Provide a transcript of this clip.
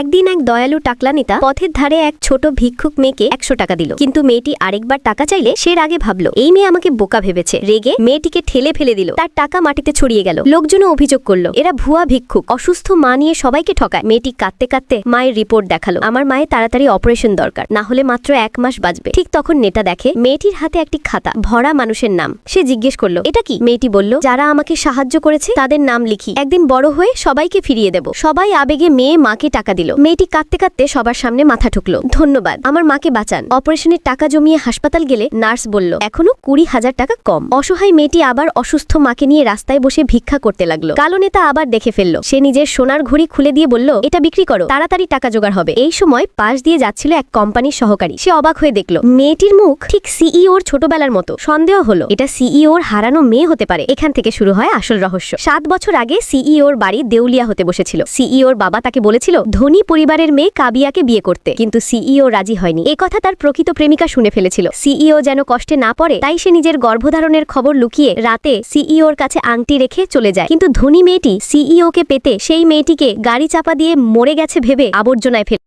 একদিন এক দয়ালু টাকলা নেতা পথের ধারে এক ছোট ভিক্ষুক মেয়েকে 100 টাকা দিল, কিন্তু মেয়েটি আরেকবার টাকা চাইলে সে রাগে ভাবলো এই মেয়ে আমাকে বোকা ভেবেছে। রেগে মেয়েটিকে ঠেলে ফেলে দিল, তার টাকা মাটিতে ছড়িয়ে গেল। লোকজনও অভিযোগ করলো এরা ভুয়া ভিক্ষুক, অসুস্থ মা নিয়ে সবাইকে ঠকায়। মেয়েটি কাঁদতে কাঁদতে মায়ের রিপোর্ট দেখালো, আমার মায়ের তাড়াতাড়ি অপারেশন দরকার, না হলে মাত্র 1 মাস বাঁচবে। ঠিক তখন নেতা দেখে মেয়েটির হাতে একটি খাতা, ভরা মানুষের নাম। সে জিজ্ঞেস করলো এটা কি? মেয়েটি বলল যারা আমাকে সাহায্য করেছে তাদের নাম লিখি, একদিন বড় হয়ে সবাইকে ফিরিয়ে দেব। সবাই আবেগে মেয়ে মাকে টাকা দিল। মেয়েটি কাঁদতে কাঁদতে সবার সামনে মাথা ঠুকলো, ধন্যবাদ, আমার মাকে বাঁচান। অপারেশনের টাকা জমিয়ে হাসপাতাল গেলে নার্স বলল এখনো 20,000 টাকা কম। অসহায় মেয়েটি আবার অসুস্থ মাকে নিয়ে রাস্তায় বসে ভিক্ষা করতে লাগলো। কালো নেতা আবার দেখে ফেললো, সে নিজের সোনার ঘড়ি খুলে দিয়ে বলল এটা বিক্রি করো, তাড়াতাড়ি টাকা জোগাড় হবে। এই সময় পাশ দিয়ে যাচ্ছিল এক কোম্পানির সহকারী। সে অবাক হয়ে দেখলো মেয়েটির মুখ ঠিক সিইওর ছোটবেলার মতো। সন্দেহ হলো এটা সিইওর হারানো মেয়ে হতে পারে। এখান থেকে শুরু হয় আসল রহস্য। 7 বছর আগে সিইওর বাড়ি দেউলিয়া হতে বসেছিল। সিইওর বাবা তাকে বলেছিল ধনী পরিবারের মেয়ে কাবিয়াকে বিয়ে করতে, কিন্তু সিইও রাজি হয়নি। এ কথা তার প্রকৃত প্রেমিকা শুনে ফেলেছিল। সিইও যেন কষ্টে না পড়ে তাই সে নিজের গর্ভধারণের খবর লুকিয়ে রাতে সিইওর কাছে আংটি রেখে চলে যায়। কিন্তু ধনী মেয়েটি সিইওকে পেতে সেই মেয়েটিকে গাড়ি চাপা দিয়ে মরে গেছে ভেবে আবর্জনায় ফেলে